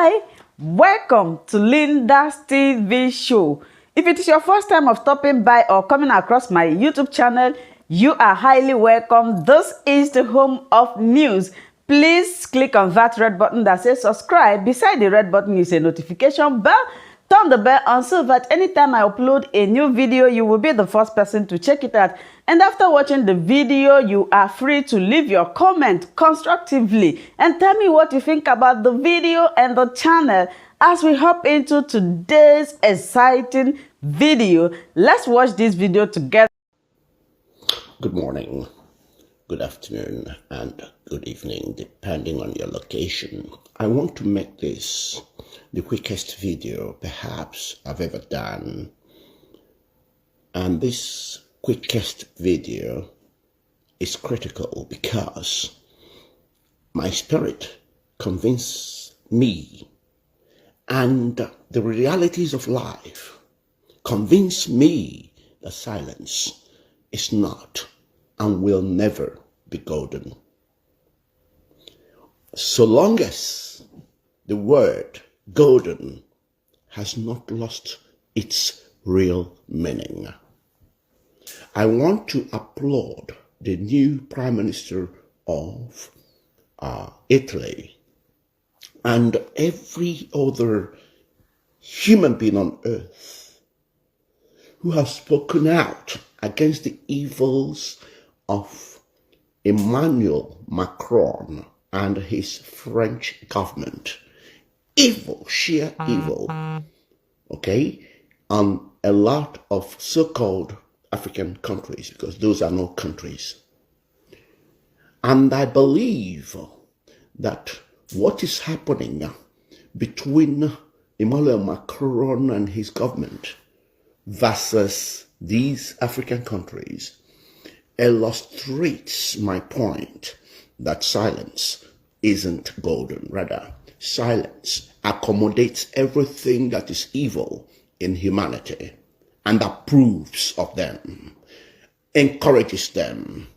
Hi, welcome to Linda's TV show. If it is your first time of stopping by or coming across my YouTube channel, you are highly welcome. This is the home of news. Please click on that red button that says subscribe. Beside the red button is a notification bell. Turn the bell on so that anytime I upload a new video, you will be the first person to check it out. And after watching the video, you are free to leave your comment constructively and tell me what you think about the video and the channel. As we hop into today's exciting video, let's watch this video together. Good morning, good afternoon, and good evening, depending on your location. I want to make this the quickest video perhaps I've ever done. And this quickest video is critical because my spirit convinced me, and the realities of life convince me that silence is not and will never be golden. So long as the word golden has not lost its real meaning. I want to applaud the new Prime Minister of Italy and every other human being on earth who have spoken out against the evils of Emmanuel Macron and his French government. Evil, sheer evil, okay, on a lot of so-called African countries, because those are not countries. And I believe that what is happening between Emmanuel Macron and his government versus these African countries illustrates my point that silence isn't golden. Rather, silence accommodates everything that is evil in humanity and approves of them, encourages them,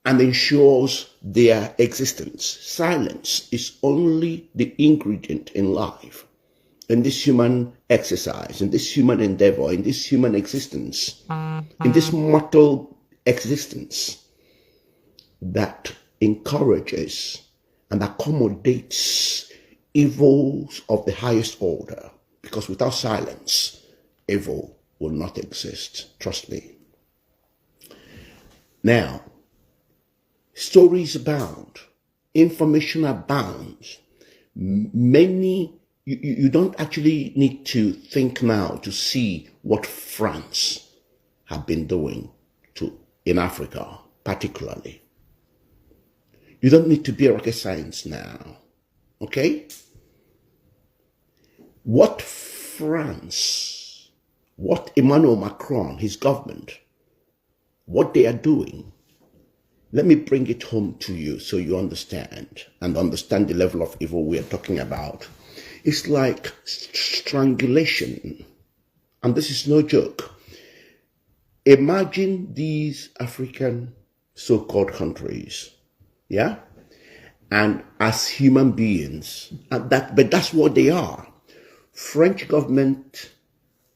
and ensures their existence. Silence is only the ingredient in life, in this human exercise, in this human endeavor, in this human existence, in this mortal existence that encourages and accommodates evils of the highest order. Because without silence, evil will not exist. Trust me. Now, stories abound, information abounds. You don't actually need to think now to see what France have been doing in Africa, particularly. You don't need to be a rocket science now, okay? What France, what Emmanuel Macron, his government, what they are doing, let me bring it home to you so you understand and understand the level of evil we are talking about. It's like strangulation, and this is no joke. Imagine these African so-called countries, yeah? And as human beings, but that's what they are. French government,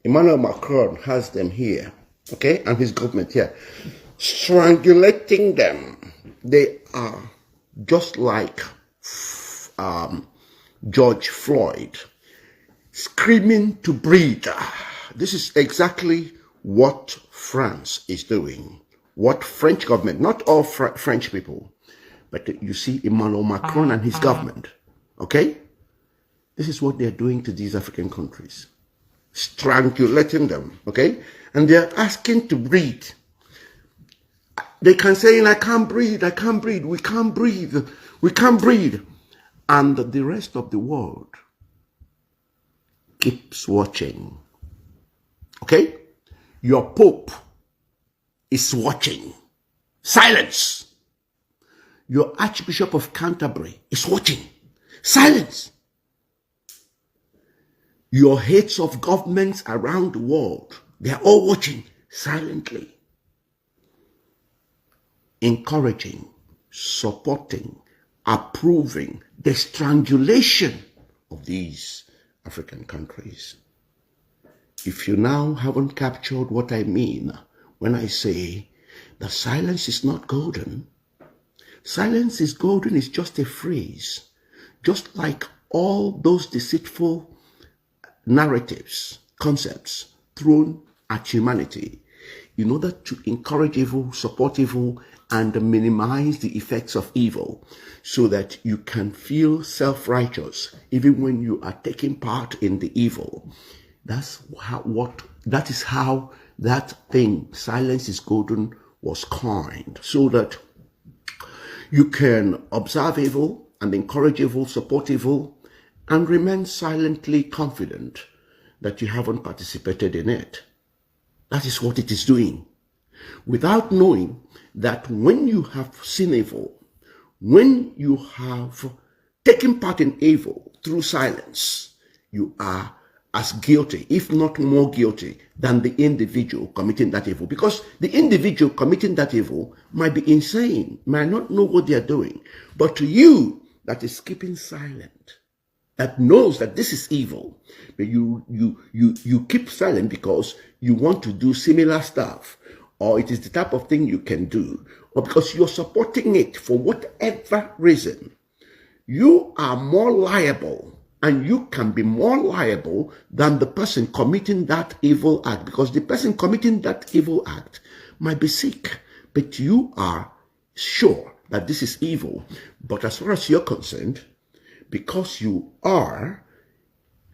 Emmanuel Macron has them here, okay? And his government here, strangulating them. They are just like George Floyd, screaming to breathe. This is exactly what France is doing. What French government, not all French people, but you see Emmanuel Macron and his government, okay? This is what they're doing to these African countries. Strangulating them, okay? And they're asking to breathe. They can say, I can't breathe, I can't breathe, we can't breathe, we can't breathe. And the rest of the world keeps watching, okay? Your Pope is watching. Silence. Your Archbishop of Canterbury is watching. Silence. Your heads of governments around the world, they are all watching silently. Encouraging, supporting, approving the strangulation of these African countries. If you now haven't captured what I mean when I say that silence is not golden, silence is golden is just a phrase, just like all those deceitful narratives, concepts thrown at humanity in order to encourage evil, support evil, and minimize the effects of evil so that you can feel self-righteous even when you are taking part in the evil. That is how that thing, silence is golden, was coined, so that you can observe evil and encourage evil, support evil, and remain silently confident that you haven't participated in it. That is what it is doing. Without knowing that when you have seen evil, when you have taken part in evil through silence, you are as guilty, if not more guilty, than the individual committing that evil. Because the individual committing that evil might be insane, might not know what they are doing. But to you that is keeping silent, that knows that this is evil, but you keep silent because you want to do similar stuff, or it is the type of thing you can do, or because you're supporting it for whatever reason, you are more liable, and you can be more liable than the person committing that evil act, because the person committing that evil act might be sick, but you are sure that this is evil. But as far as you're concerned, because you are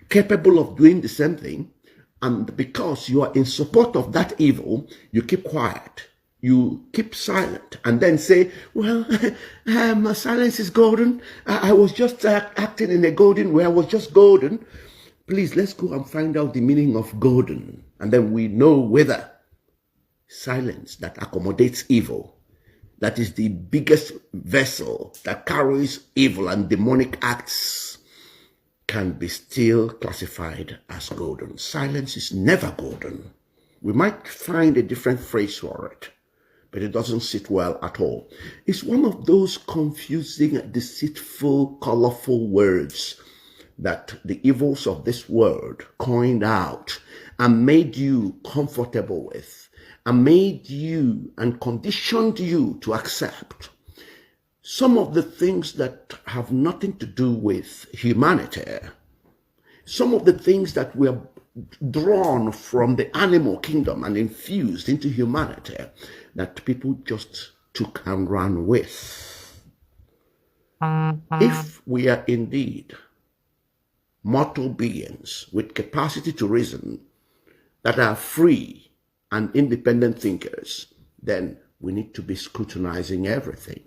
capable of doing the same thing, and because you are in support of that evil, you keep quiet, you keep silent, and then say, well, my silence is golden. I was just acting in a golden way. I was just golden. Please, let's go and find out the meaning of golden, and then we know whether silence that accommodates evil, that is the biggest vessel that carries evil and demonic acts, can be still classified as golden. Silence is never golden. We might find a different phrase for it, but it doesn't sit well at all. It's one of those confusing, deceitful, colorful words that the evils of this world coined out and made you comfortable with, and made you and conditioned you to accept. Some of the things that have nothing to do with humanity, some of the things that were drawn from the animal kingdom and infused into humanity, that people just took and ran with. If we are indeed mortal beings with capacity to reason, that are free and independent thinkers, then we need to be scrutinizing everything.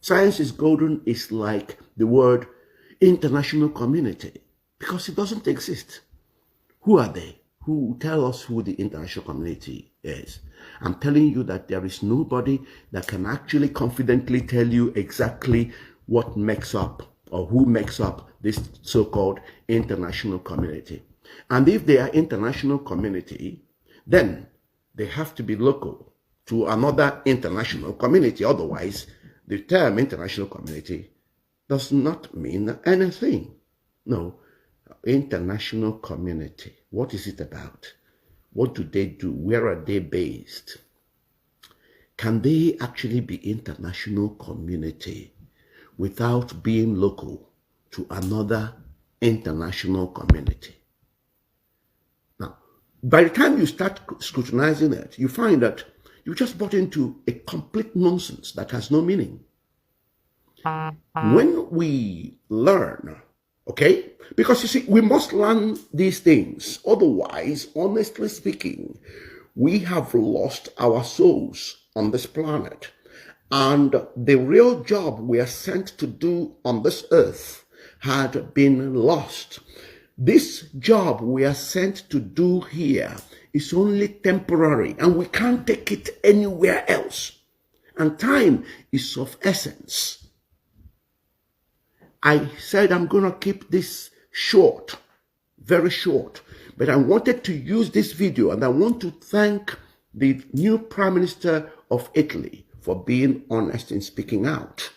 Science is golden is like the word international community, because it doesn't exist. Who are they? Who tell us who the international community is? I'm telling you that there is nobody that can actually confidently tell you exactly what makes up or who makes up this so-called international community. And if they are international community, then they have to be local to another international community. Otherwise, the term international community does not mean anything. No, international community. What is it about? What do they do? Where are they based? Can they actually be international community without being local to another international community? Now, by the time you start scrutinizing it, you find that you just bought into a complete nonsense that has no meaning. When we learn, okay, because you see, we must learn these things. Otherwise, honestly speaking, we have lost our souls on this planet. And the real job we are sent to do on this earth had been lost. This job we are sent to do here is only temporary, and we can't take it anywhere else. And time is of essence. I said I'm going to keep this short, very short, but I wanted to use this video, and I want to thank the new Prime Minister of Italy for being honest in speaking out.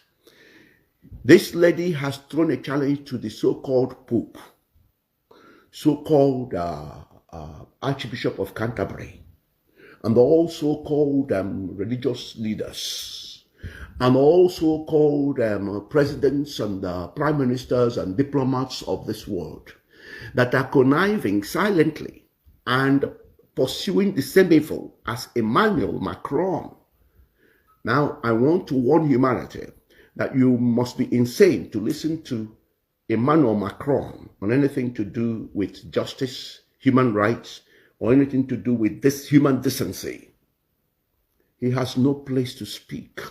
This lady has thrown a challenge to the so-called Pope, so-called Archbishop of Canterbury, and all so-called religious leaders, and also called presidents and prime ministers and diplomats of this world that are conniving silently and pursuing the same evil as Emmanuel Macron. Now, I want to warn humanity that you must be insane to listen to Emmanuel Macron on anything to do with justice, human rights, or anything to do with this human decency. He has no place to speak.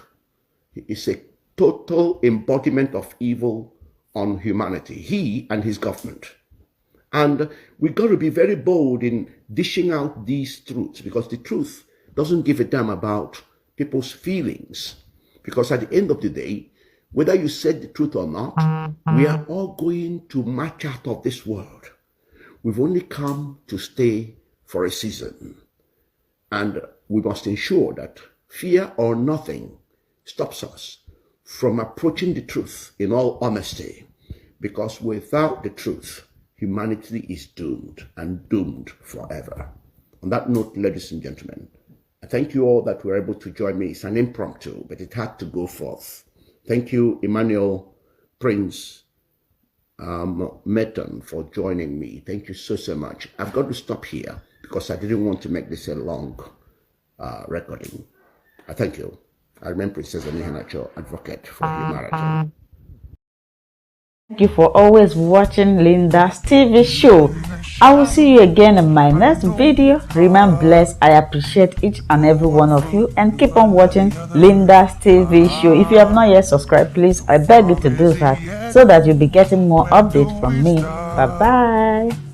He is a total embodiment of evil on humanity, he and his government. And we've got to be very bold in dishing out these truths, because the truth doesn't give a damn about people's feelings. Because at the end of the day, whether you said the truth or not, we are all going to march out of this world. We've only come to stay for a season. And we must ensure that fear or nothing stops us from approaching the truth in all honesty. Because without the truth, humanity is doomed, and doomed forever. On that note, ladies and gentlemen, I thank you all that were able to join me. It's an impromptu, but it had to go forth. Thank you, Emmanuel Prince Meton, for joining me. Thank you so much. I've got to stop here because I didn't want to make this a long recording. I thank you. I remain Princess Anihanacho, advocate for humanity. Thank you for always watching Linda's TV show. I will see you again in my next video. Remain blessed. I appreciate each and every one of you, and keep on watching Linda's TV show. If you have not yet subscribed, please, I beg you to do that so that you'll be getting more updates from me. Bye bye.